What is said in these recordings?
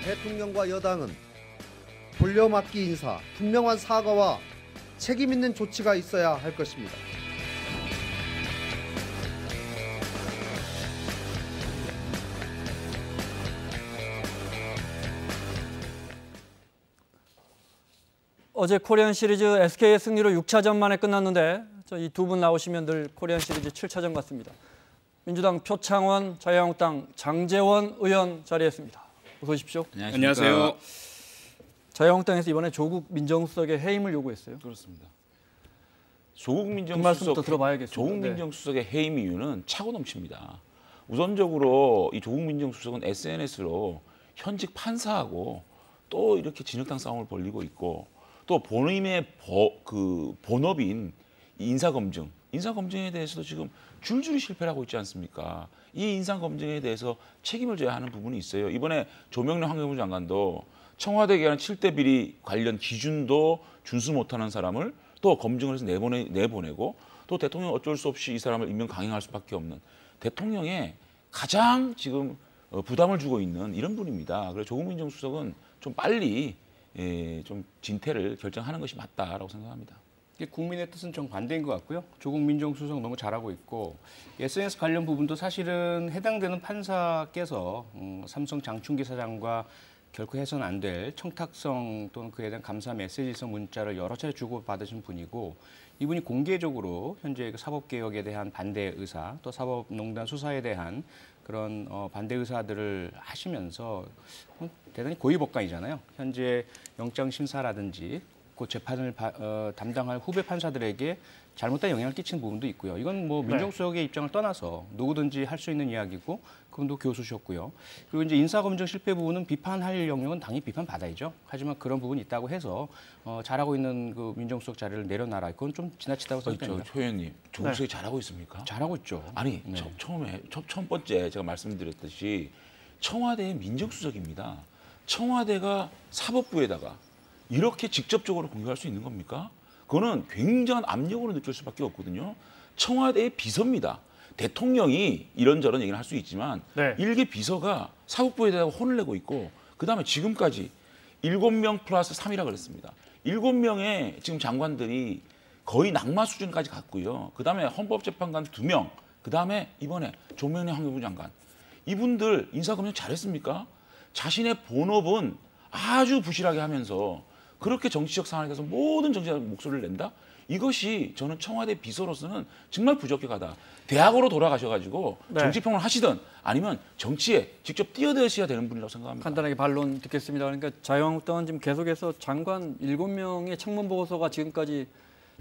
대통령과 여당은 돌려막기 인사, 분명한 사과와 책임 있는 조치가 있어야 할 것입니다. 어제 코리안 시리즈 SK의 승리로 6차전 만에 끝났는데 이 두 분 나오시면 늘 코리안 시리즈 7차전 같습니다. 민주당 표창원, 자유한국당 장제원 의원 자리했습니다. 어서 오십시오. 안녕하세요. 자유한국당에서 이번에 조국 민정수석의 해임을 요구했어요. 그렇습니다. 조국 그 민정수석 말씀부터 들어봐야겠습니다. 조국 민정수석의 해임 이유는 차고 넘칩니다. 우선적으로 이 조국 민정수석은 SNS로 현직 판사하고 또 이렇게 진흙탕 싸움을 벌이고 있고 또 본인의 본업인 인사검증에 대해서도 지금 줄줄이 실패를 하고 있지 않습니까? 이 인사검증에 대해서 책임을 져야 하는 부분이 있어요. 이번에 조명래 환경부 장관도 청와대 기관 7대 비리 관련 기준도 준수 못하는 사람을 또 검증을 해서 내보내고 또 대통령 어쩔 수 없이 이 사람을 임명 강행할 수밖에 없는 대통령의 가장 지금 부담을 주고 있는 이런 분입니다. 그래서 조국 민정수석은 좀 빨리 좀 진퇴를 결정하는 것이 맞다라고 생각합니다. 국민의 뜻은 정반대인 것 같고요. 조국 민정수석 너무 잘하고 있고 SNS 관련 부분도 사실은 해당되는 판사께서 삼성 장충기 사장과 결코 해서는 안 될 청탁성 또는 그에 대한 감사 메시지성 문자를 여러 차례 주고받으신 분이고 이분이 공개적으로 현재 사법개혁에 대한 반대 의사 또 사법농단 수사에 대한 그런 반대 의사들을 하시면서 대단히 고위법관이잖아요. 현재 영장심사라든지 그 재판을 담당할 후배 판사들에게 잘못된 영향을 끼친 부분도 있고요. 이건 뭐 민정수석의 입장을 떠나서 누구든지 할 수 있는 이야기고 그분도 교수셨고요. 그리고 이제 인사검증 실패 부분은 비판할 영역은 당연히 비판받아야죠. 하지만 그런 부분이 있다고 해서 잘하고 있는 그 민정수석 자리를 내려놔라. 그건 좀 지나치다고 생각합니다. 초 의원님, 조국 수석이 잘하고 있습니까? 잘하고 있죠. 아니, 첫 번째 제가 말씀드렸듯이 청와대의 민정수석입니다. 청와대가 사법부에다가 이렇게 직접적으로 공격할 수 있는 겁니까? 그거는 굉장한 압력으로 느낄 수밖에 없거든요. 청와대의 비서입니다. 대통령이 이런저런 얘기를 할 수 있지만 일개 비서가 사법부에 대해 혼을 내고 있고 그다음에 지금까지 7명 플러스 3이라 그랬습니다. 7명의 지금 장관들이 거의 낙마 수준까지 갔고요. 그다음에 헌법재판관 2명, 그다음에 이번에 조명래 환경부 장관. 이분들 인사검증 잘했습니까? 자신의 본업은 아주 부실하게 하면서 그렇게 정치적 상황에 대해서 모든 정치적 목소리를 낸다? 이것이 저는 청와대 비서로서는 정말 부적격하다. 대학으로 돌아가셔가지고 정치평론을 하시든 아니면 정치에 직접 뛰어드셔야 되는 분이라고 생각합니다. 간단하게 반론 듣겠습니다. 그러니까 자유한국당은 지금 계속해서 장관 7명의 청문 보고서가 지금까지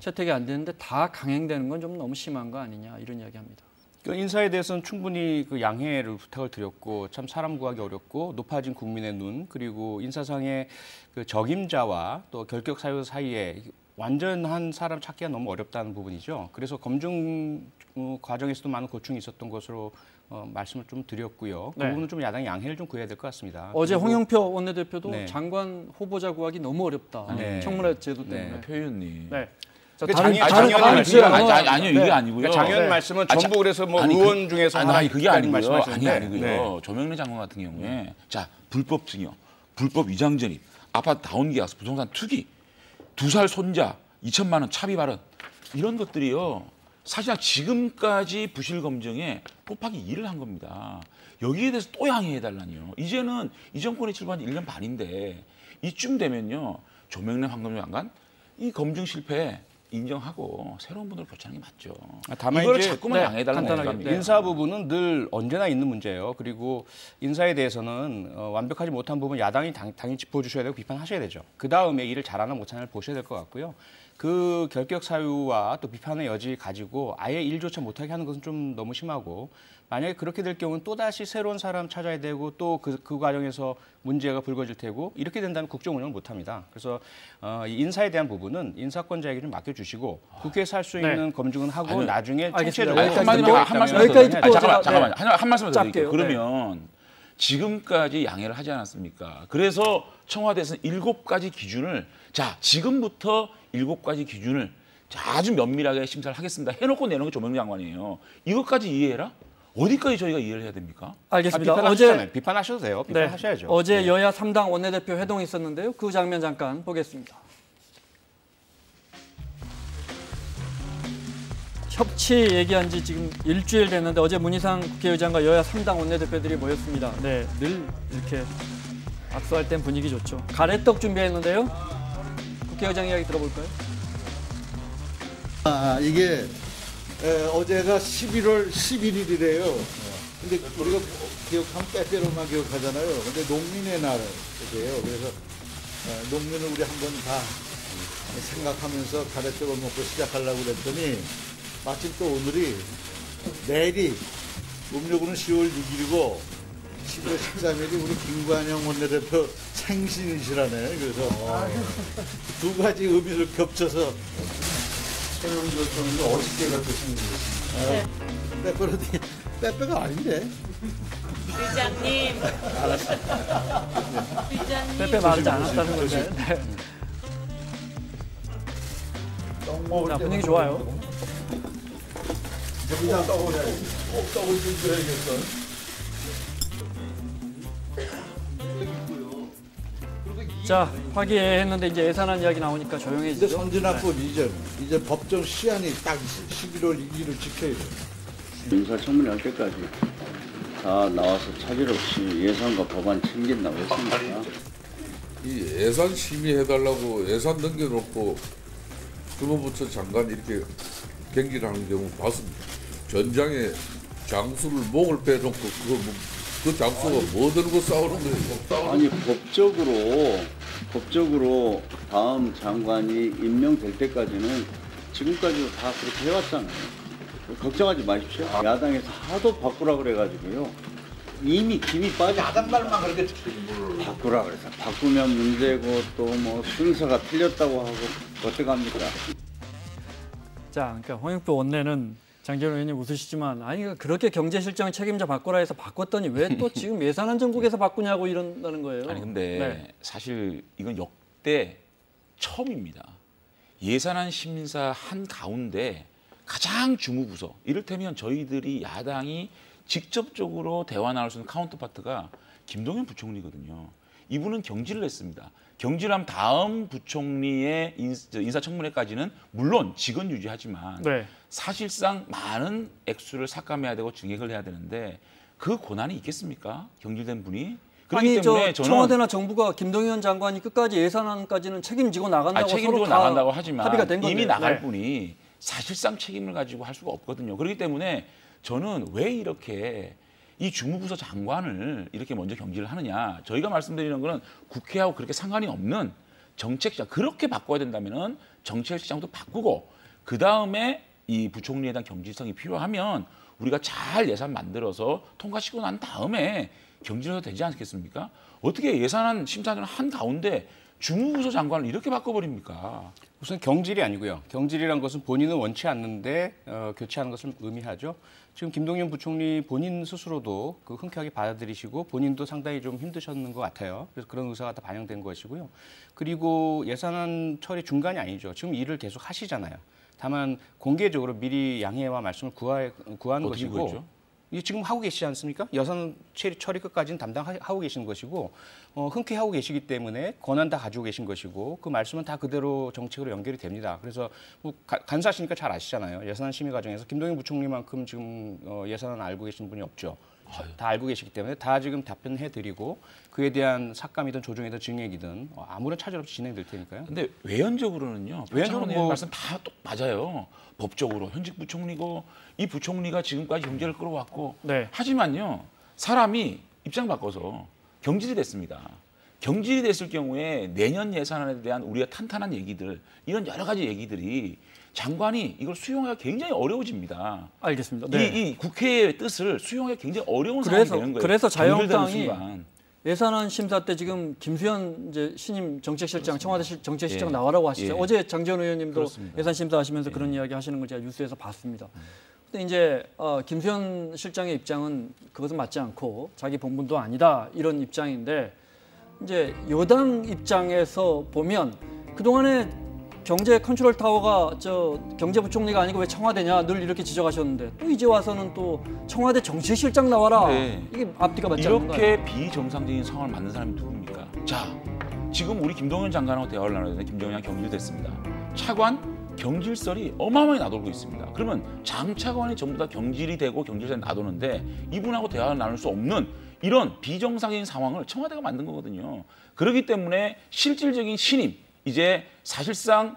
채택이 안 되는데 다 강행되는 건 좀 너무 심한 거 아니냐 이런 이야기합니다. 그 인사에 대해서는 충분히 그 양해를 부탁을 드렸고 참 사람 구하기 어렵고 높아진 국민의 눈 그리고 인사상의 그 적임자와 또 결격 사유 사이에 완전한 사람 찾기가 너무 어렵다는 부분이죠. 그래서 검증 과정에서도 많은 고충이 있었던 것으로 말씀을 좀 드렸고요. 그 부분은 좀 야당이 양해를 좀 구해야 될 것 같습니다. 어제 홍영표 원내대표도 장관 후보자 구하기 너무 어렵다. 청문회 제도 때문에. 표 의원님. 아니요 이게 아니고요. 그러니까 장관 말씀은 전부 그래서 뭐 의원 중에서 그게 아니고요. 아니고요. 조명래 장관 같은 경우에 자 불법 증여, 불법 위장 전입, 아파트 다운 계약서, 부동산 투기, 2살 손자 2천만 원 차비 발언 이런 것들이요. 사실 지금까지 부실 검증에 뽑하기 일을 한 겁니다. 여기에 대해서 또 양해해달라니요. 이제는 이 정권이 출범한 1년 반인데 이쯤 되면요. 조명래 환경부 장관 이 검증 실패 인정하고 새로운 분으로 교체하는 게 맞죠. 다만 이걸 이제 자꾸만 양해해달라는 겁니다. 인사 부분은 늘 언제나 있는 문제예요. 그리고 인사에 대해서는 완벽하지 못한 부분 야당이 당연히 짚어주셔야 되고 비판하셔야 되죠. 그다음에 일을 잘하나 못하나를 보셔야 될 것 같고요. 그 결격 사유와 또 비판의 여지 가지고 아예 일조차 못하게 하는 것은 좀 너무 심하고 만약에 그렇게 될 경우는 또다시 새로운 사람 찾아야 되고 또 그 과정에서 문제가 불거질 테고 이렇게 된다면 국정 운영을 못합니다. 그래서 이 인사에 대한 부분은 인사권자에게 좀 맡겨주시고 국회에서 할 수 있는 검증은 하고 나중에 총체적으로 한 말씀만 더 드릴게요. 그러면 지금까지 양해를 하지 않았습니까? 그래서 청와대에서는 7가지 기준을 자 지금부터 7가지 기준을 아주 면밀하게 심사를 하겠습니다. 해놓고 내놓은 게 조명래 장관이에요. 이것까지 이해해라? 어디까지 저희가 이해를 해야 됩니까? 알겠습니다. 비판하셨잖아요. 비판하셔도 돼요. 네, 비판하셔야죠. 어제 네. 여야 3당 원내대표 회동이 있었는데요. 그 장면 잠깐 보겠습니다. 협치 얘기한 지 지금 일주일 됐는데 어제 문희상 국회의장과 여야 3당 원내대표들이 모였습니다. 네, 늘 이렇게 악수할 땐 분위기 좋죠. 가래떡 준비했는데요. 국회의장 이야기 들어볼까요? 이게 어제가 11월 11일이래요. 근데 우리가 기억하면 빼빼로만 기억하잖아요. 근데 농민의 날이에요. 그래서 농민을 우리 한번 다 생각하면서 가래떡을 먹고 시작하려고 그랬더니 마침 또 오늘이 내일이 음력으로는 10월 6일이고 11월 13일이 우리 김관영 원내대표 생신이시라네. 그래서 두 가지 의미를 겹쳐서 새로운 결정인데 어저께가 또 생일이었습니다. 빼빼로디 빼빼가 아닌데. 의장님. 의장님. 빼빼 말하지 않았다는 건데. 네. 떡 먹을 자, 때 분위기 좋아요. 그냥 떡을 해야지. 꼭 떡을 좀 줘야겠어. 자, 화기애애했는데 이제 예산안 이야기 나오니까 근데 조용해지죠. 선진화법 이제 법정 시한이 딱 11월 2일을 지켜야 돼. 인사청문회 할 때까지 다 나와서 차질 없이 예산과 법안 챙긴다고 했습니다. 이 예산 심의해달라고 예산 넘겨놓고 주무부처 장관 이렇게 경기를 하는 경우 봤습니다. 전장에 장수를 목을 빼놓고 그 장수가 뭐 들고 싸우는 거예요? 아니 법적으로 다음 장관이 임명될 때까지는 지금까지도 다 그렇게 해왔잖아요. 걱정하지 마십시오. 야당에서 하도 바꾸라 그래가지고요. 이미 김이 빠져. 야단 말만 그렇게 바꾸라 그래서 바꾸면 문제고 또 뭐 순서가 틀렸다고 하고 어떡합니까? 자, 그러니까 홍영표 원내는 장재원 의원님 웃으시지만 아니 그렇게 경제실정 책임자 바꾸라 해서 바꿨더니 왜 또 지금 예산안 정국에서 바꾸냐고 이런다는 거예요. 아니 근데 네. 사실 이건 역대 처음입니다. 예산안 심사 한 가운데 가장 주무부서 이를테면 저희들이 야당이 직접적으로 대화 나눌 수 있는 카운터파트가 김동연 부총리거든요. 이분은 경질을 했습니다. 경질하면 다음 부총리의 인사청문회까지는 물론 직원 유지하지만 네. 사실상 많은 액수를 삭감해야 되고 증액을 해야 되는데 그 권한이 있겠습니까? 경질된 분이? 그렇기 아니 때문에 저 저는 청와대나 정부가 김동연 장관이 끝까지 예산안까지는 책임지고 나간다고 책임지고 서로 다 나간다고 하지만 합의가 된 건데. 이미 나갈 네. 분이 사실상 책임을 가지고 할 수가 없거든요. 그렇기 때문에 저는 왜 이렇게 이 주무부서 장관을 이렇게 먼저 경질을 하느냐. 저희가 말씀드리는 거는 국회하고 그렇게 상관이 없는 정책시장. 그렇게 바꿔야 된다면은 정책시장도 바꾸고 그다음에 이 부총리에 대한 경질성이 필요하면 우리가 잘 예산 만들어서 통과시키고 난 다음에 경질해도 되지 않겠습니까? 어떻게 예산안 심사를 한 가운데 주무부서 장관을 이렇게 바꿔버립니까? 우선 경질이 아니고요. 경질이란 것은 본인은 원치 않는데 교체하는 것을 의미하죠. 지금 김동연 부총리 본인 스스로도 그 흔쾌하게 받아들이시고 본인도 상당히 좀 힘드셨는 것 같아요. 그래서 그런 의사가 다 반영된 것이고요. 그리고 예산안 처리 중간이 아니죠. 지금 일을 계속 하시잖아요. 다만 공개적으로 미리 양해와 말씀을 구하는 것이고 구했죠? 이게 지금 하고 계시지 않습니까? 예산 처리 끝까지는 담당하고 계신 것이고 흔쾌하고 계시기 때문에 권한 다 가지고 계신 것이고 그 말씀은 다 그대로 정책으로 연결이 됩니다. 그래서 뭐 간사시니까 잘 아시잖아요. 예산안 심의 과정에서 김동연 부총리만큼 지금 예산안 알고 계신 분이 없죠. 다 알고 계시기 때문에 다 지금 답변해드리고 그에 대한 삭감이든 조정이든 증액이든 아무런 차질 없이 진행될 테니까요. 근데 외연적으로는요. 외연적으로 뭐 말씀 다 또 맞아요. 법적으로 현직 부총리고 이 부총리가 지금까지 경제를 끌어왔고 네. 하지만요. 사람이 입장 바꿔서 경질이 됐습니다. 경질이 됐을 경우에 내년 예산안에 대한 우리가 탄탄한 얘기들 이런 여러 가지 얘기들이 장관이 이걸 수용하기가 굉장히 어려워집니다. 알겠습니다. 네. 이 국회의 뜻을 수용하기가 굉장히 어려운 상황이 되는 거예요. 그래서 경질되는 자유한국당이 순간. 예산안 심사 때 지금 김수현 이제 신임 정책실장, 청와대 정책실장 예. 나와라고 하시죠. 예. 어제 장재원 의원님도 그렇습니다. 예산 심사하시면서 그런 이야기 하시는 걸 제가 뉴스에서 봤습니다. 근데 이제 김수현 실장의 입장은 그것은 맞지 않고 자기 본분도 아니다 이런 입장인데 이제 여당 입장에서 보면 그동안에 경제 컨트롤 타워가 경제부총리가 아니고 왜 청와대냐 늘 이렇게 지적하셨는데 또 이제 와서는 또 청와대 정책실장 나와라. 네. 이게 앞뒤가 맞지 않는 거예요. 이렇게 비정상적인 상황을 만든 사람이 누굽니까? 자, 지금 우리 김동연 장관하고 대화를 나누는데 김동연 경질됐습니다. 차관 경질설이 어마어마하게 나돌고 있습니다. 그러면 장차관이 전부 다 경질이 되고 경질설이 나도는데 이분하고 대화를 나눌 수 없는 이런 비정상적인 상황을 청와대가 만든 거거든요. 그렇기 때문에 실질적인 신임, 이제 사실상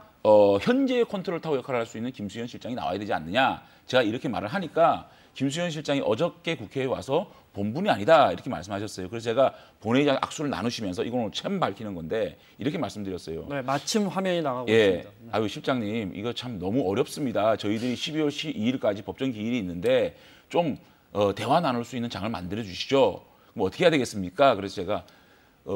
현재의 컨트롤 타워 역할을 할 수 있는 김수현 실장이 나와야 되지 않느냐. 제가 이렇게 말을 하니까 김수현 실장이 어저께 국회에 와서 본분이 아니다 이렇게 말씀하셨어요. 그래서 제가 본회의장 악수를 나누시면서 이건 오늘 처음 밝히는 건데 이렇게 말씀드렸어요. 네, 마침 화면이 나가고 예, 있습니다. 네. 아유 실장님 이거 참 너무 어렵습니다. 저희들이 12월 12일까지 법정 기일이 있는데 좀 대화 나눌 수 있는 장을 만들어 주시죠. 뭐 어떻게 해야 되겠습니까? 그래서 제가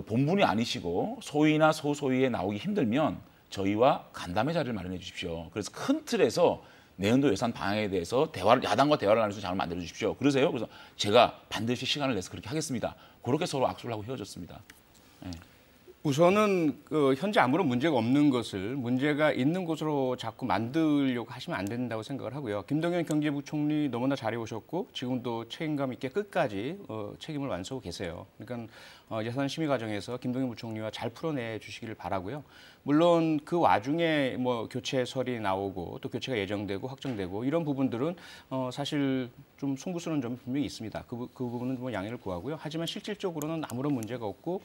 본분이 아니시고 소위나 소소위에 나오기 힘들면 저희와 간담회 자리를 마련해 주십시오. 그래서 큰 틀에서 내년도 예산 방향에 대해서 야당과 대화를 나눌 수 있는 장을 만들어 주십시오. 그러세요. 그래서 제가 반드시 시간을 내서 그렇게 하겠습니다. 그렇게 서로 악수를 하고 헤어졌습니다. 네. 우선은 현재 아무런 문제가 없는 것을 문제가 있는 곳으로 자꾸 만들려고 하시면 안 된다고 생각을 하고요. 김동연 경제부총리 너무나 잘해오셨고 지금도 책임감 있게 끝까지 책임을 완수하고 계세요. 그러니까 예산 심의 과정에서 김동연 부총리와 잘 풀어내 주시기를 바라고요. 물론 그 와중에 뭐 교체설이 나오고 또 교체가 예정되고 확정되고 이런 부분들은 사실 좀 송구스러운 점이 분명히 있습니다. 그 부분은 뭐 양해를 구하고요. 하지만 실질적으로는 아무런 문제가 없고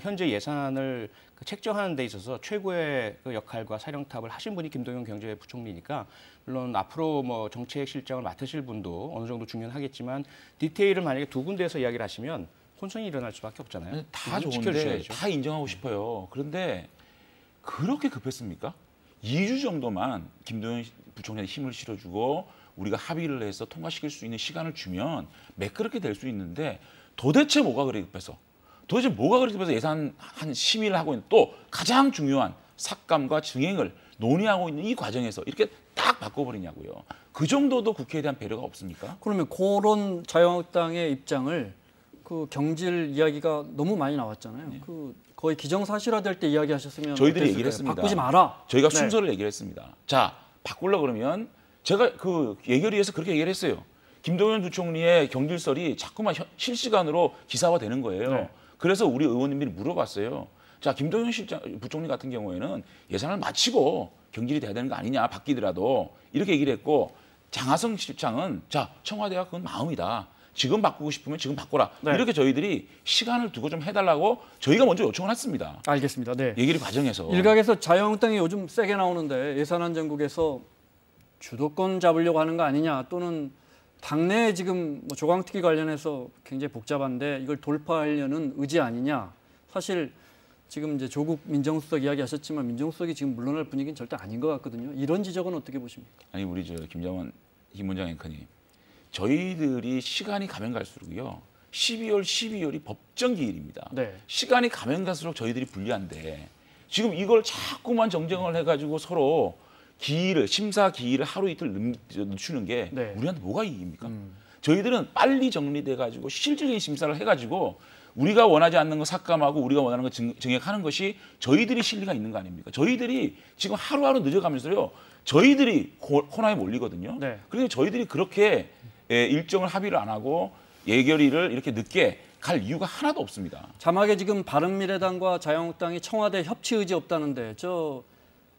현재 예산을 책정하는 데 있어서 최고의 그 역할과 사령탑을 하신 분이 김동연 경제부총리니까 물론 앞으로 뭐 정책실장을 맡으실 분도 어느 정도 중요하겠지만 디테일을 만약에 두 군데에서 이야기를 하시면 혼선이 일어날 수밖에 없잖아요. 다 좋은데 다 인정하고 싶어요. 그런데 그렇게 급했습니까? 2주 정도만 김동연 부총리한테 힘을 실어주고 우리가 합의를 해서 통과시킬 수 있는 시간을 주면 매끄럽게 될 수 있는데 도대체 뭐가 그렇게 급해서 도대체 뭐가 그렇게 급해서 예산 한 심의를 하고 있는 또 가장 중요한 삭감과 증액을 논의하고 있는 이 과정에서 이렇게 딱 바꿔버리냐고요. 그 정도도 국회에 대한 배려가 없습니까? 그러면 그런 자유한국당의 입장을 그 경질 이야기가 너무 많이 나왔잖아요. 네. 그 거의 기정사실화될 때 이야기하셨으면 저희들이 어땠을까요? 얘기를 했습니다. 바꾸지 마라. 저희가 네. 순서를 얘기를 했습니다. 자, 바꾸려고 그러면 제가 그 예결위에서 그렇게 얘기를 했어요. 김동연 부총리의 경질설이 자꾸만 실시간으로 기사화되는 거예요. 네. 그래서 우리 의원님들이 물어봤어요. 자, 김동연 부총리 같은 경우에는 예산을 마치고 경질이 돼야 되는 거 아니냐, 바뀌더라도 이렇게 얘기를 했고 장하성 실장은 자, 청와대가 그건 마음이다. 지금 바꾸고 싶으면 지금 바꿔라. 네. 이렇게 저희들이 시간을 두고 좀 해달라고 저희가 먼저 요청을 했습니다. 알겠습니다. 네. 얘기를 과정에서. 일각에서 자유한국당이 요즘 세게 나오는데 예산안 전국에서 주도권 잡으려고 하는 거 아니냐 또는 당내에 지금 뭐 조강특위 관련해서 굉장히 복잡한데 이걸 돌파하려는 의지 아니냐. 사실 지금 이제 조국 민정수석 이야기하셨지만 민정수석이 지금 물러날 분위기는 절대 아닌 것 같거든요. 이런 지적은 어떻게 보십니까? 아니 우리 김정은 김원장 앵커님, 저희들이 시간이 가면 갈수록요. 12월이 법정 기일입니다. 네. 시간이 가면 갈수록 저희들이 불리한데 지금 이걸 자꾸만 정쟁을 해가지고 서로 심사 기일을 하루 이틀 늦추는 게 네. 우리한테 뭐가 이익입니까? 저희들은 빨리 정리돼가지고 실질적인 심사를 해가지고 우리가 원하지 않는 거 삭감하고 우리가 원하는 거 증액하는 것이 저희들이 실리가 있는 거 아닙니까? 저희들이 지금 하루하루 늦어가면서요. 저희들이 코너에 몰리거든요. 네. 그런데 저희들이 그렇게 일정을 합의를 안 하고 예결위를 이렇게 늦게 갈 이유가 하나도 없습니다. 자막에 지금 바른미래당과 자유한국당이 청와대 협치 의지 없다는데 저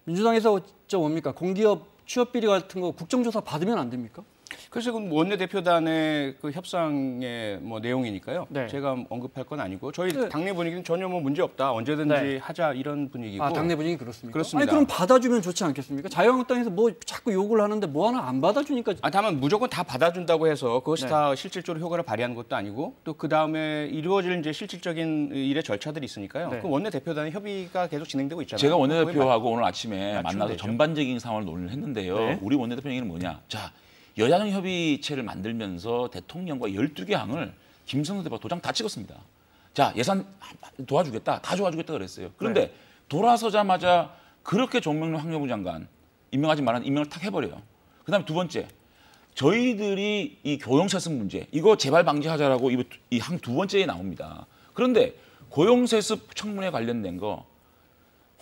민주당에서 뭡니까? 공기업 취업 비리 같은 거 국정조사 받으면 안 됩니까? 그래서 그 원내대표단의 그 협상의 뭐 내용이니까요. 네. 제가 언급할 건 아니고 저희 네. 당내 분위기는 전혀 뭐 문제 없다. 언제든지 네. 하자 이런 분위기고. 아, 당내 분위기 그렇습니까? 그렇습니다. 아니 그럼 받아주면 좋지 않겠습니까? 자유한국당에서 뭐 자꾸 욕을 하는데 뭐 하나 안 받아주니까. 다만 무조건 다 받아준다고 해서 그것이 네. 다 실질적으로 효과를 발휘하는 것도 아니고 또 그 다음에 이루어질 이제 실질적인 일의 절차들이 있으니까요. 네. 그 원내대표단의 협의가 계속 진행되고 있잖아요. 제가 원내대표하고 오늘 아침에 맞추면 만나서 되죠. 전반적인 상황을 논의를 했는데요. 네. 우리 원내대표 얘기는 뭐냐. 자, 여야정 협의체를 만들면서 대통령과 12개 항을 김성수 대표가 도장 다 찍었습니다. 자, 예산 도와주겠다. 다 도와주겠다 그랬어요. 그런데 네. 돌아서자마자 그렇게 정명래 환경부 장관 임명하지 말라는 임명을 탁 해버려요. 그다음에 두 번째, 저희들이 이 고용세습 문제 이거 재발 방지하자라고 이 항 두 번째에 나옵니다. 그런데 고용세습 청문회 관련된 거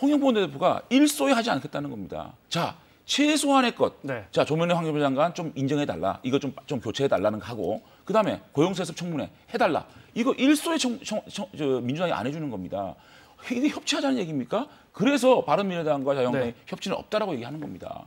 홍영표 원내대표가 일소에 하지 않겠다는 겁니다. 자, 최소한의 것. 네. 자, 조명래 환경부 장관 좀 인정해달라. 이거 좀 교체해달라는 거 하고. 그다음에 고용세습 청문회 해달라. 이거 일소에 민주당이 안 해주는 겁니다. 이게 협치하자는 얘기입니까? 그래서 바른미래당과 자유한국당이 협치는 없다라고 얘기하는 겁니다.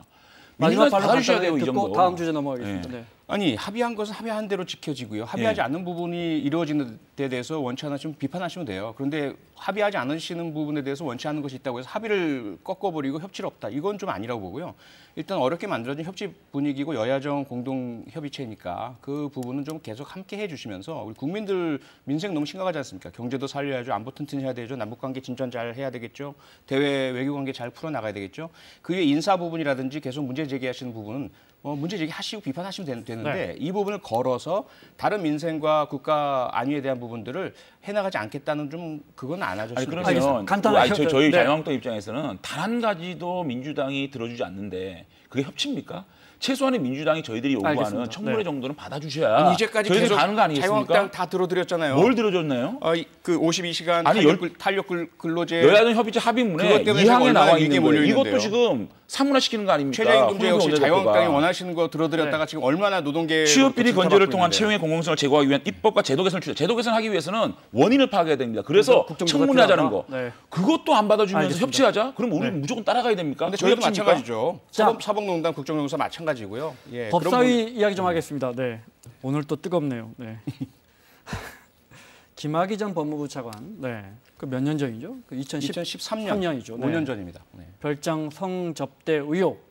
마지막 민주당이 발로 받아주셔야 돼요, 이 듣고 정도. 다음 주제 넘어가겠습니다. 네. 아니 합의한 것은 합의한 대로 지켜지고요. 합의하지 않는 부분이 이루어지는 데 대해서 원치 않으시면 비판하시면 돼요. 그런데 합의하지 않으시는 부분에 대해서 원치 않는 것이 있다고 해서 합의를 꺾어버리고 협치를 없다. 이건 좀 아니라고 보고요. 일단 어렵게 만들어진 협치 분위기고 여야정 공동 협의체니까 그 부분은 좀 계속 함께 해주시면서 우리 국민들 민생 너무 심각하지 않습니까? 경제도 살려야죠. 안보 튼튼해야 되죠. 남북관계 진전 잘 해야 되겠죠. 대외 외교관계 잘 풀어나가야 되겠죠. 그 외에 인사 부분이라든지 계속 문제 제기하시는 부분은 문제 제기하시고 비판하시면 되는데 이 부분을 걸어서 다른 민생과 국가 안위에 대한 부분들을 해나가지 않겠다는 좀 그건 안 하죠. 아니 그러면 간단하게 저희 네. 자유한국당 입장에서는 단 한 가지도 민주당이 들어주지 않는데 그게 협치입니까? 최소한의 민주당이 저희들이 요구하는 알겠습니다. 청문회 네. 정도는 받아주셔야 아니, 이제까지 저희들이 계속 가는 거 아니겠습니까? 자유한국당 다 들어드렸잖아요. 뭘 들어줬나요? 그 52시간 아니, 탄력 근로제 여야정 협의체 합의문에 그것 때문에 2항에 얼마나 나와 이게 있는 거예요. 몰려있는데요. 이것도 지금 사문화시키는 거 아닙니까? 최저임금제 역시 홍영표 자유한국당이 원내대표가. 원하시는 거 들어드렸다가 지금 얼마나 노동계 취업 비리 건재를 통한 채용의 공공성을 제고하기 위한 입법과 제도 개선을 추진. 제도 개선하기 위해서는 원인을 파악해야 됩니다. 그래서 국정조사 청문회하자는 거. 필요하다. 네. 그것도 안 받아주면서 알겠습니다. 협치하자? 그럼 우리 무조건 따라가야 됩니까? 근데 그게 저희도 협치입니까? 마찬가지죠. 자. 사법농단 국정농사 마찬가지고요. 예, 그런 법사위 이야기 좀 하겠습니다. 네. 오늘 또 뜨겁네요. 네. 김학의 전 법무부 차관. 네. 그 몇 년 전이죠? 그 2013년. 이죠. 5년 전입니다. 네. 별장 성접대 의혹.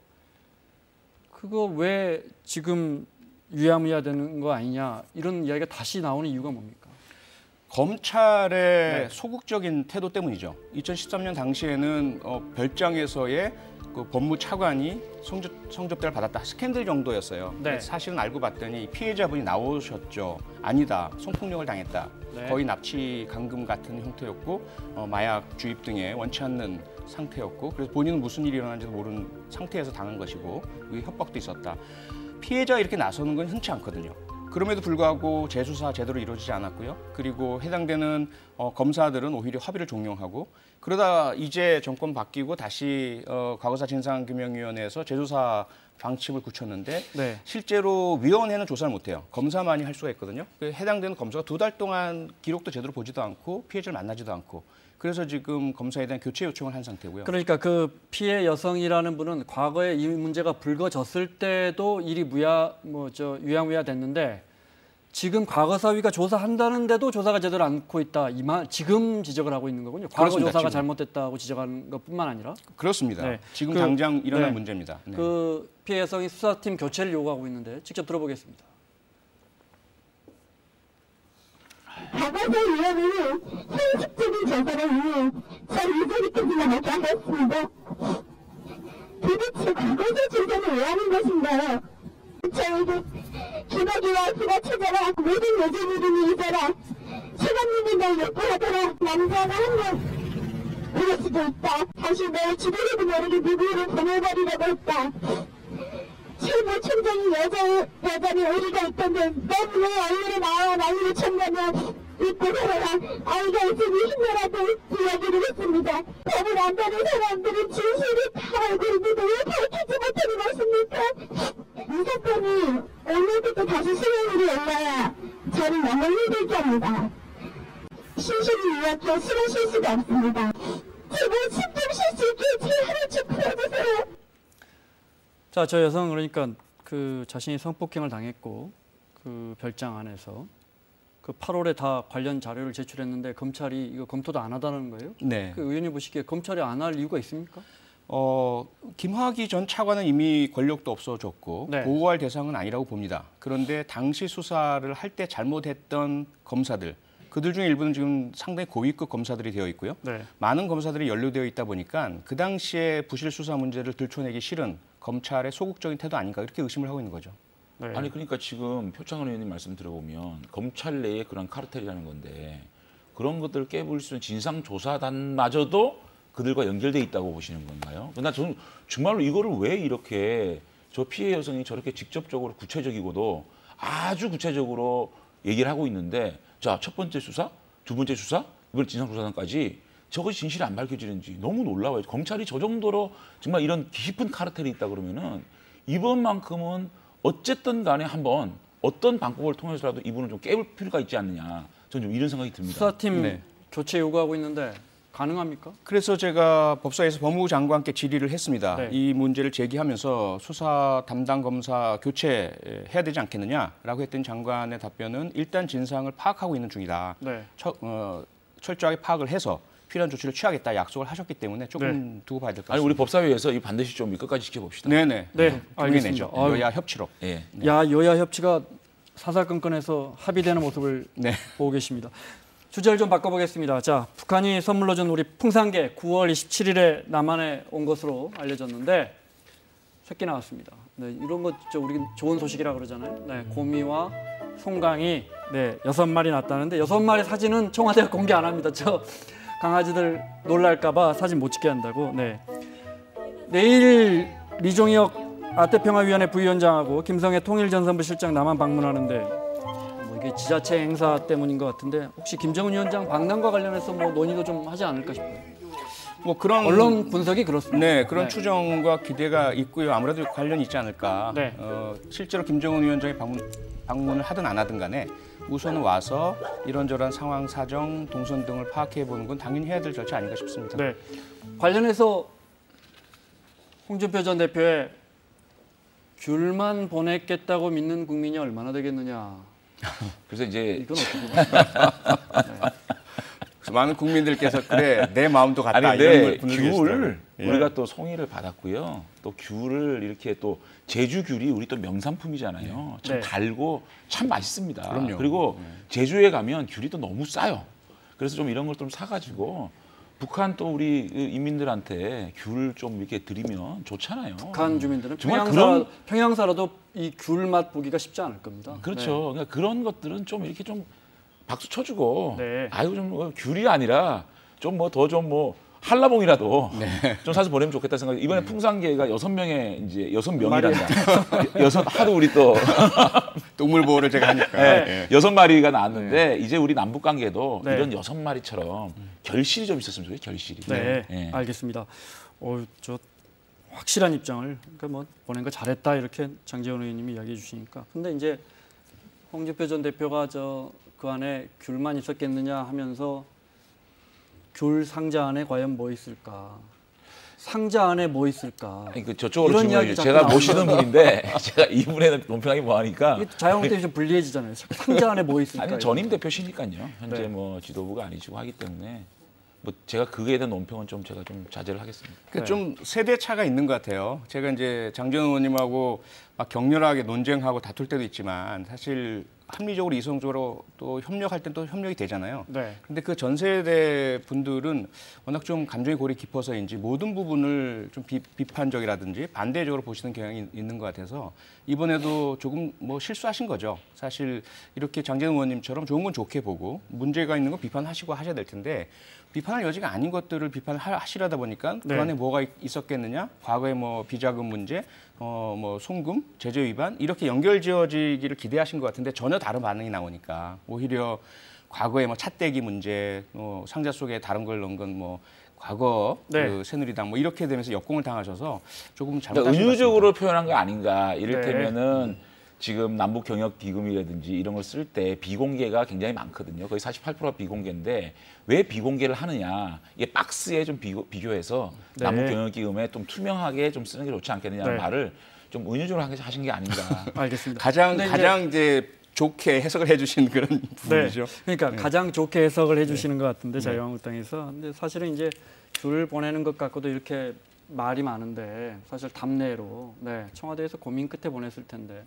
그거 왜 지금 유야무야 되는 거 아니냐 이런 이야기가 다시 나오는 이유가 뭡니까? 검찰의 소극적인 태도 때문이죠. 2013년 당시에는 별장에서의 그 법무차관이 성접대를 받았다 스캔들 정도였어요. 네. 사실은 알고 봤더니 피해자분이 나오셨죠. 아니다, 성폭력을 당했다. 네. 거의 납치 감금 같은 형태였고 마약 주입 등의 원치 않는 상태였고 그래서 본인은 무슨 일이 일어났는지도 모르는 상태에서 당한 것이고 위에 협박도 있었다. 피해자가 이렇게 나서는 건 흔치 않거든요. 그럼에도 불구하고 재수사 제대로 이루어지지 않았고요. 그리고 해당되는 검사들은 오히려 합의를 종용하고 그러다 이제 정권 바뀌고 다시 과거사 진상규명위원회에서 재조사 방침을 굳혔는데 네. 실제로 위원회는 조사를 못해요. 검사만이 할 수가 있거든요. 해당되는 검사가 2달 동안 기록도 제대로 보지도 않고 피해자를 만나지도 않고 그래서 지금 검사에 대한 교체 요청을 한 상태고요. 그러니까 그 피해 여성이라는 분은 과거에 이 문제가 불거졌을 때도 일이 유야무야 됐는데 지금 과거사위가 조사한다는데도 조사가 제대로 않고 있다. 지금 지적을 하고 있는 거군요. 과거 그렇습니다, 조사가 지금. 잘못됐다고 지적하는 것뿐만 아니라 그렇습니다. 네. 지금 그- 당장 일어난 네. 문제입니다. 네. 그 피해 여성이 수사팀 교체를 요구하고 있는데 직접 들어보겠습니다. 과거사 위원회는 형식적인 조사를 위해 잘 이전이까지만 하지 않았습니다. 도대체 과거사 조사는 왜 하는 것인가요? 저에게 김학의와 그가 찾아라 모든 여전 이름이 있어라 최강님이 날 욕구하더라 남자가 한명 그럴 수도 있다. 다시 내 주변에도 모르게 누구를 보내버리려고 했다. 최고 총장이 여자는 의리가 있던데 넌 왜 얼굴에 나와 난리를 쳤냐며 믿고 살아라. 아이가 있으니 힘내라고 이야기를 했습니다. 법을 안다는 사람들은 진실을 다 알고 있는데 왜 밝히지 못하는 것입니까? 이 사건이 오늘부터 다시 수용일이 올라야 저는 너무 힘들게 합니다. 신실을 위약해 실으실 수가 없습니다. 제발 숨좀 쉴 수 있게 제 하루 좀 풀어주세요. 자, 저 여성 그러니까 그 자신이 성폭행을 당했고 그 별장 안에서 그 8월에 다 관련 자료를 제출했는데 검찰이 이거 검토도 안 하다는 거예요? 네. 그 의원님 보시기에 검찰이 안 할 이유가 있습니까? 김학의 전 차관은 이미 권력도 없어졌고 네. 보호할 대상은 아니라고 봅니다. 그런데 당시 수사를 할 때 잘못했던 검사들, 그들 중에 일부는 지금 상당히 고위급 검사들이 되어 있고요. 네. 많은 검사들이 연루되어 있다 보니까 그 당시에 부실 수사 문제를 들춰내기 싫은 검찰의 소극적인 태도 아닌가 이렇게 의심을 하고 있는 거죠. 네. 아니 그러니까 지금 표창원 의원님 말씀 들어보면 검찰 내에 그런 카르텔이라는 건데 그런 것들을 깨부릴 수 있는 진상조사단마저도 그들과 연결돼 있다고 보시는 건가요? 나 저는 정말로 이거를 왜 이렇게 저 피해 여성이 저렇게 직접적으로 구체적이고도 아주 구체적으로 얘기를 하고 있는데 자, 첫 번째 수사, 두 번째 수사, 이번 진상조사단까지 저것이 진실이 안 밝혀지는지 너무 놀라워요. 검찰이 저 정도로 정말 이런 깊은 카르텔이 있다 그러면은 이번만큼은 어쨌든 간에 한번 어떤 방법을 통해서라도 이분을 좀 깨울 필요가 있지 않느냐. 저는 좀 이런 생각이 듭니다. 수사팀 네. 교체 요구하고 있는데 가능합니까? 그래서 제가 법사위에서 법무부 장관께 질의를 했습니다. 네. 이 문제를 제기하면서 수사 담당 검사 교체해야 되지 않겠느냐라고 했더니 장관의 답변은 일단 진상을 파악하고 있는 중이다. 네. 철저하게 파악을 해서 필요한 조치를 취하겠다 약속을 하셨기 때문에 조금 두고 봐야 될 것 같습니다. 아니 우리 법사위에서 이 반드시 좀 끝까지 지켜봅시다. 네네. 네, 알겠습니다. 알겠습니다. 아유. 여야 협치로. 예. 야 여야 협치가 사사건건해서 합의되는 모습을 네. 보고 계십니다. 주제를 좀 바꿔보겠습니다. 자, 북한이 선물로 준 우리 풍산개 9월 27일에 남한에 온 것으로 알려졌는데 새끼 나왔습니다. 네, 이런 거 우리 좋은 소식이라 그러잖아요. 네, 고미와 송강이 6마리 났다는데 6마리 사진은 청와대가 공개 안 합니다. 저 강아지들 놀랄까봐 사진 못 찍게 한다고. 네. 내일 리종혁 아태평화위원회 부위원장하고 김성애 통일전선부 실장 남한 방문하는데 뭐 이게 지자체 행사 때문인 것 같은데 혹시 김정은 위원장 방남과 관련해서 뭐 논의도 좀 하지 않을까 싶어요. 뭐 그런 언론 분석이 그렇습니다. 네, 그런 네. 추정과 기대가 있고요. 아무래도 관련이 있지 않을까. 네. 실제로 김정은 위원장이 방문을 하든 안 하든 간에 우선은 와서 이런저런 상황, 사정, 동선 등을 파악해 보는 건 당연히 해야 될 절차 아닌가 싶습니다. 네. 관련해서 홍준표 전 대표의 귤만 보냈겠다고 믿는 국민이 얼마나 되겠느냐. 그래서 이제 이건 어떻게 보세요? 그래서 많은 국민들께서 그래 내 마음도 같다 아니 이런 근데 걸 분석하시더라고요. 귤을 우리가 또 송이를 받았고요. 또 귤을 이렇게 또 제주 귤이 우리 또 명산품이잖아요. 참 네. 달고 참 맛있습니다. 그럼요. 그리고 제주에 가면 귤이 또 너무 싸요. 그래서 좀 이런 걸 좀 사가지고 북한 또 우리 인민들한테 귤 좀 이렇게 드리면 좋잖아요. 북한 주민들은 정말 평양사라도 이 귤 맛 보기가 쉽지 않을 겁니다. 그렇죠. 그러니까 그런 것들은 좀 이렇게 좀 박수 쳐주고, 네. 아이고 좀 귤이 아니라 좀 뭐 더 좀 뭐 한라봉이라도 좀 사서 보내면 좋겠다 생각이. 이번에 풍산개가 6명의 이제 6명이란다. 하도 우리 또 동물 보호를 제가 하니까. 네, 6마리가 나왔는데 이제 우리 남북 관계도 네. 이런 6마리처럼 결실이 좀 있었으면 좋겠어요. 결실이. 네, 네. 알겠습니다. 저 확실한 입장을 그러니까 뭐 보낸 거 잘했다 이렇게 장제원 의원님이 이야기해 주시니까. 근데 이제 홍준표 전 대표가 그 안에 귤만 있었겠느냐 하면서 귤 상자 안에 과연 뭐 있을까? 상자 안에 뭐 있을까? 아니, 저쪽으로 이런 질문해 이야기 주세요. 자꾸 제가 나오니까. 모시는 분인데 제가 이분의 논평하기 뭐하니까. 이게 자영업 때문에 좀 불리해지잖아요. 상자 안에 뭐 있을까? 아니 전임 대표시니까요. 현재 네. 뭐 지도부가 아니시고 하기 때문에 뭐 제가 그거에 대한 논평은 좀 제가 좀 자제를 하겠습니다. 그러니까 좀 세대 차가 있는 것 같아요. 제가 이제 장제원 의원님하고 막 격렬하게 논쟁하고 다툴 때도 있지만 사실 합리적으로 이성적으로 또 협력할 땐 또 협력이 되잖아요. 네. 근데 그 전 세대 분들은 워낙 좀 감정의 골이 깊어서인지 모든 부분을 좀 비판적이라든지 반대적으로 보시는 경향이 있는 것 같아서 이번에도 조금 뭐 실수하신 거죠. 사실 이렇게 장제원 의원님처럼 좋은 건 좋게 보고 문제가 있는 건 비판하시고 하셔야 될 텐데 비판할 여지가 아닌 것들을 비판하시려다 보니까 네. 그 안에 뭐가 있었겠느냐? 과거에 뭐 비자금 문제, 뭐 송금, 제재 위반 이렇게 연결지어지기를 기대하신 것 같은데 전혀 다른 반응이 나오니까 오히려 과거에 뭐 찻대기 문제, 상자 속에 다른 걸 넣은 건 뭐 과거 네. 그 새누리당 뭐 이렇게 되면서 역공을 당하셔서 조금 잘못하신 그러니까 것 은유적으로 표현한 거 아닌가. 네. 이를테면은 지금 남북 경협 기금이라든지 이런 걸 쓸 때 비공개가 굉장히 많거든요. 거의 48%가 비공개인데 왜 비공개를 하느냐? 이게 박스에 좀 비교해서 네. 남북 경협 기금에 좀 투명하게 좀 쓰는 게 좋지 않겠느냐는 네. 말을 좀 은유적으로 하신 게 아닌가. 알겠습니다. 가장 근데 이제 좋게 해석을 해주신 그런 부분이죠. 그러니까 가장 좋게 해석을 해주시는 것 같은데 자유한국당에서. 근데 사실은 이제 귤 보내는 것 갖고도 이렇게 말이 많은데 사실 답례로 청와대에서 고민 끝에 보냈을 텐데.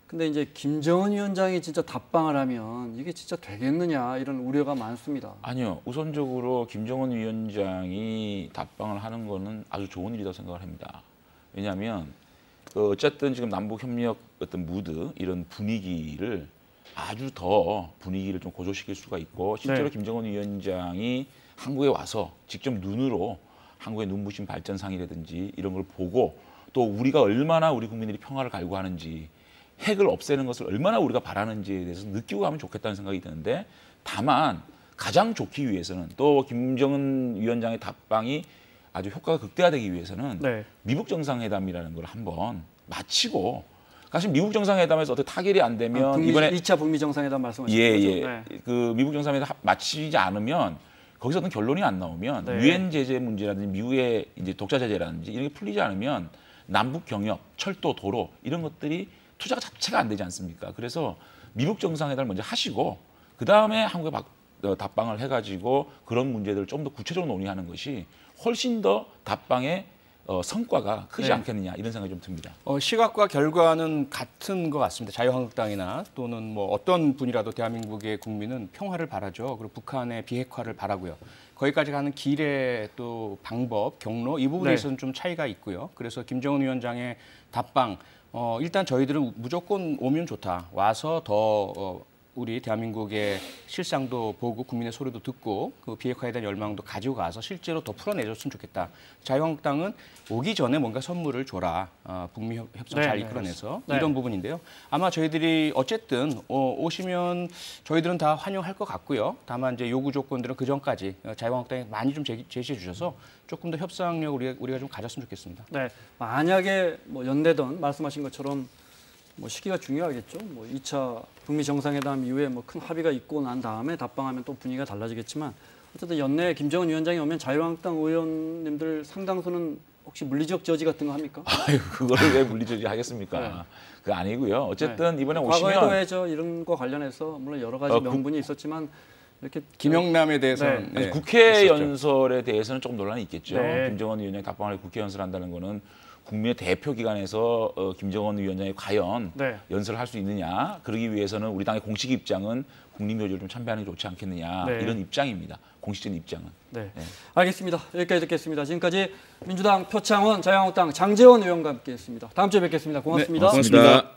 근데 이제 김정은 위원장이 진짜 답방을 하면 이게 진짜 되겠느냐 이런 우려가 많습니다. 아니요. 우선적으로 김정은 위원장이 답방을 하는 거는 아주 좋은 일이라고 생각을 합니다. 왜냐하면 어쨌든 지금 남북 협력 어떤 무드 이런 분위기를 아주 더 분위기를 좀 고조시킬 수가 있고 실제로 네. 김정은 위원장이 한국에 와서 직접 눈으로 한국의 눈부신 발전상이라든지 이런 걸 보고 또 우리가 얼마나 우리 국민들이 평화를 갈구하는지 핵을 없애는 것을 얼마나 우리가 바라는지에 대해서 느끼고 가면 좋겠다는 생각이 드는데 다만 가장 좋기 위해서는 또 김정은 위원장의 답방이 아주 효과가 극대화되기 위해서는 네. 미북 정상회담이라는 걸 한번 마치고 사실 미북 정상회담에서 어떻게 타결이 안 되면 이번에 2차 북미 정상회담 말씀하시는 거죠? 예. 그 미북 정상회담 마치지 않으면 거기서 어떤 결론이 안 나오면 네. 유엔 제재 문제라든지 미국의 이제 독자 제재라든지 이런 게 풀리지 않으면 남북 경협, 철도, 도로 이런 것들이 투자가 자체가 안 되지 않습니까? 그래서 미북 정상회담을 먼저 하시고 그 다음에 한국에 답방을 해가지고 그런 문제들을 좀 더 구체적으로 논의하는 것이 훨씬 더 답방의 성과가 크지 네. 않겠느냐 이런 생각이 좀 듭니다. 시각과 결과는 같은 것 같습니다. 자유한국당이나 또는 뭐 어떤 분이라도 대한민국의 국민은 평화를 바라죠. 그리고 북한의 비핵화를 바라고요. 거기까지 가는 길의 또 방법, 경로 이 부분에 네. 있어서는 좀 차이가 있고요. 그래서 김정은 위원장의 답방 일단 저희들은 무조건 오면 좋다. 와서 더 우리 대한민국의 실상도 보고 국민의 소리도 듣고 그 비핵화에 대한 열망도 가지고 가서 실제로 더 풀어내줬으면 좋겠다. 자유한국당은 오기 전에 뭔가 선물을 줘라. 북미 협상 잘 이끌어내서 네. 이런 부분인데요. 아마 저희들이 어쨌든 오시면 저희들은 다 환영할 것 같고요. 다만 이제 요구 조건들은 그 전까지 자유한국당에 많이 좀 제시해 주셔서 조금 더 협상력 우리가 좀 가졌으면 좋겠습니다. 네, 만약에 뭐 연대든 말씀하신 것처럼 뭐 시기가 중요하겠죠. 뭐 2차 북미 정상회담 이후에 뭐 큰 합의가 있고 난 다음에 답방하면 또 분위기가 달라지겠지만 어쨌든 연내에 김정은 위원장이 오면 자유한국당 의원님들 상당수는 혹시 물리적 저지 같은 거 합니까? 아유, 그거를 왜 물리저지 하겠습니까? 네. 그거 아니고요. 어쨌든 이번에 과거에도 오시면 이런 거 관련해서 물론 여러 가지 명분이 있었지만 이렇게 김영남에 대해서는 네. 국회 있었죠. 연설에 대해서는 조금 논란이 있겠죠. 네. 김정은 위원장이 답방을 국회 연설한다는 거는 국민의 대표 기관에서 김정은 위원장이 과연 네. 연설을 할 수 있느냐. 그러기 위해서는 우리 당의 공식 입장은 국립묘지를 좀 참배하는 게 좋지 않겠느냐. 네. 이런 입장입니다. 공식적인 입장은. 네. 네. 알겠습니다. 여기까지 듣겠습니다. 지금까지 민주당 표창원, 자유한국당 장제원 의원과 함께했습니다. 다음 주에 뵙겠습니다. 고맙습니다. 고맙습니다.